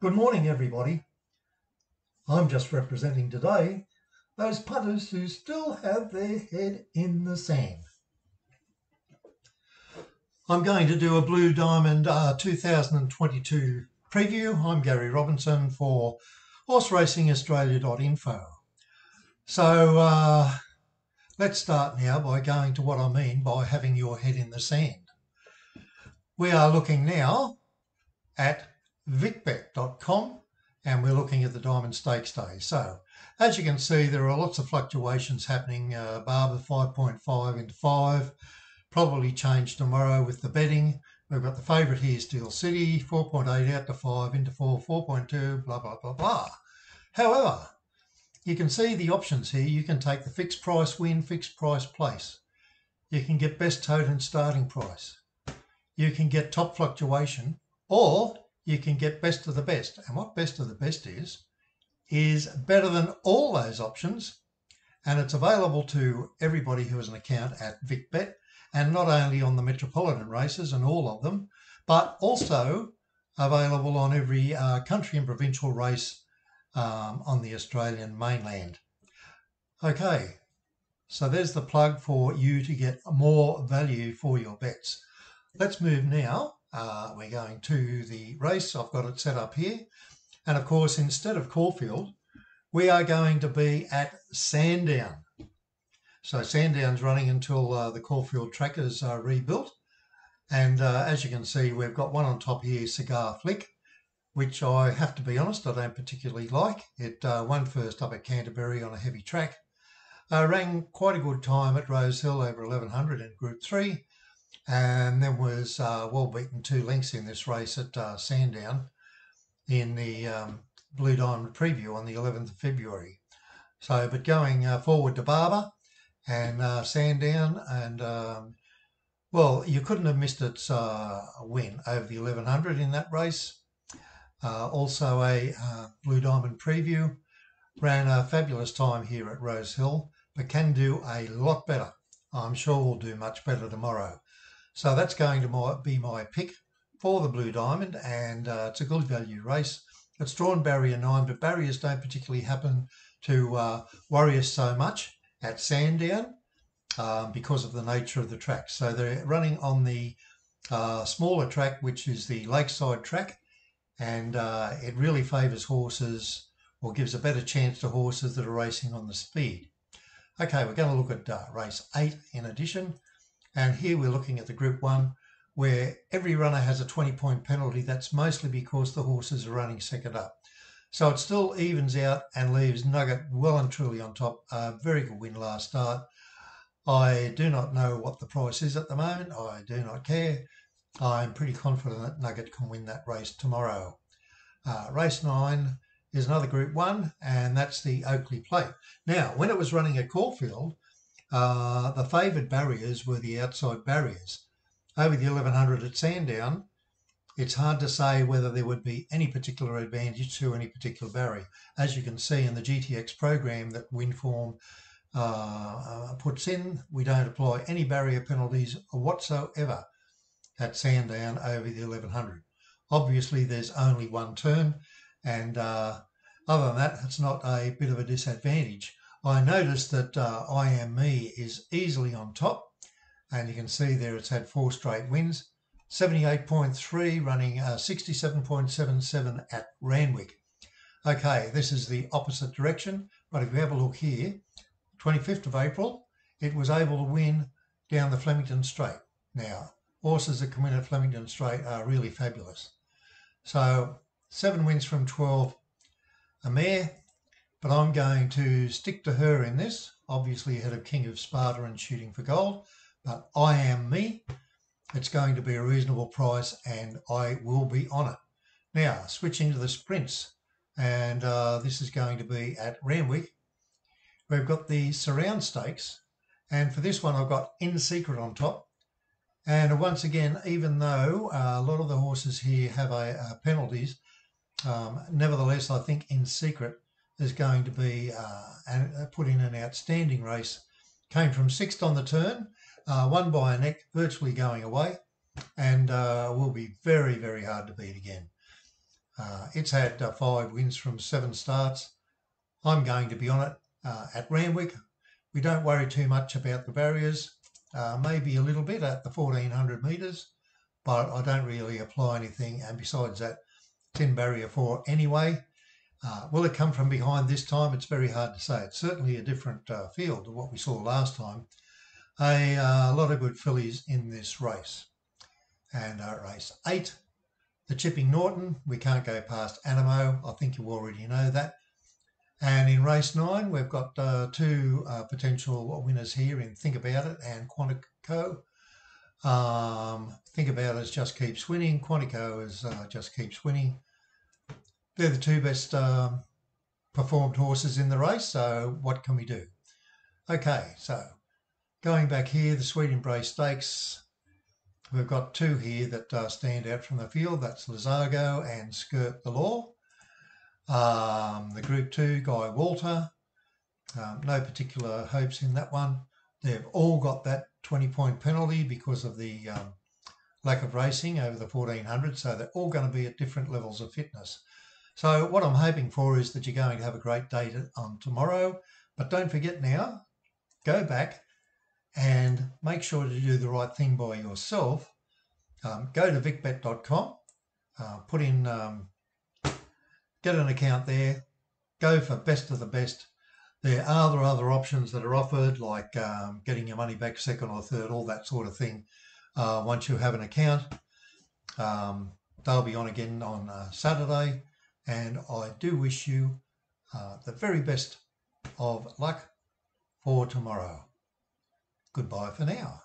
Good morning, everybody. I'm just representing today those punters who still have their head in the sand. I'm going to do a Blue Diamond 2022 preview. I'm Gary Robinson for horseracingaustralia.info. So let's start now by going to what I mean by having your head in the sand. We are looking now at vicbet.com and we're looking at the Diamond Stakes Day. So as you can see, there are lots of fluctuations happening. Barber 5.5 into 5, probably change tomorrow with the betting. We've got the favourite here, Steel City, 4.8 out to 5 into 4, 4.2, blah, blah, blah, blah. However, you can see the options here. You can take the fixed price win, fixed price place. You can get best total starting price. You can get top fluctuation, or you can get best of the best. And what best of the best is better than all those options. And it's available to everybody who has an account at VicBet, and not only on the metropolitan races and all of them, but also available on every country and provincial race on the Australian mainland. Okay, so there's the plug for you to get more value for your bets. Let's move now. We're going to the race. I've got it set up here. And of course, instead of Caulfield, we are going to be at Sandown. So Sandown's running until the Caulfield track is rebuilt. And as you can see, we've got one on top here, Cigar Flick, which I have to be honest, I don't particularly like. It won first up at Canterbury on a heavy track. Ran quite a good time at Rosehill, over 1100 in Group 3. And then was well beaten 2 lengths in this race at Sandown in the Blue Diamond preview on the 11th of February. So, but going forward to Barber and Sandown, and well, you couldn't have missed its win over the 1100 in that race. Also a Blue Diamond preview, ran a fabulous time here at Rosehill, but can do a lot better. I'm sure we'll do much better tomorrow. So that's going to be my pick for the Blue Diamond, and it's a good value race. It's drawn barrier 9, but barriers don't particularly happen to worry us so much at Sandown because of the nature of the track. So they're running on the smaller track, which is the Lakeside track, and it really favours horses, or gives a better chance to horses that are racing on the speed. Okay, we're going to look at race 8 in addition. And here we're looking at the Group 1, where every runner has a 20-point penalty. That's mostly because the horses are running second up. So it still evens out and leaves Nugget well and truly on top. Very good win last start. I do not know what the price is at the moment. I do not care. I'm pretty confident that Nugget can win that race tomorrow. Race 9 is another Group 1, and that's the Oakley Plate. Now, when it was running at Caulfield, the favoured barriers were the outside barriers. Over the 1100 at Sandown, it's hard to say whether there would be any particular advantage to any particular barrier. As you can see in the GTX program that Winform puts in, we don't apply any barrier penalties whatsoever at Sandown over the 1100. Obviously, there's only one turn, and other than that, it's not a bit of a disadvantage. I noticed that I Am Me is easily on top, and you can see there it's had 4 straight wins. 78.3, running 67.77 at Randwick. Okay, this is the opposite direction, but if you have a look here, 25th of April, it was able to win down the Flemington Straight. Now, horses that come in at Flemington Straight are really fabulous. So 7 wins from 12, a mare. But I'm going to stick to her in this, obviously ahead of King of Sparta and Shooting for Gold. But I Am Me, it's going to be a reasonable price, and I will be on it. Now, switching to the sprints, and this is going to be at Randwick. We've got the Surround Stakes, and for this one I've got In Secret on top. And once again, even though a lot of the horses here have penalties, nevertheless, I think In Secret is going to be put in an outstanding race. Came from 6th on the turn, won by a neck, virtually going away, and will be very, very hard to beat again. It's had 5 wins from 7 starts. I'm going to be on it at Randwick. We don't worry too much about the barriers, maybe a little bit at the 1400 metres, but I don't really apply anything. And besides that, it's in barrier 4 anyway. Will it come from behind this time? It's very hard to say. It's certainly a different field to what we saw last time. A lot of good fillies in this race. And race 8, the Chipping Norton. We can't go past Animo. I think you already know that. And in race 9, we've got 2 potential winners here in Think About It and Quantico. Think About It just keeps winning. Quantico is just keeps winning. They're the 2 best performed horses in the race, so what can we do? Okay, so going back here, the Sweet Embrace Stakes, we've got 2 here that stand out from the field. That's Lazargo and Skirt the Law. The Group 2, Guy Walter, no particular hopes in that one. They've all got that 20-point penalty because of the lack of racing over the 1400, so they're all going to be at different levels of fitness. So what I'm hoping for is that you're going to have a great day on tomorrow, but don't forget now, go back and make sure to do the right thing by yourself. Go to vicbet.com, put in, get an account there, go for best of the best. There are other options that are offered, like getting your money back second or third, all that sort of thing. Once you have an account, they'll be on again on Saturday. And I do wish you the very best of luck for tomorrow. Goodbye for now.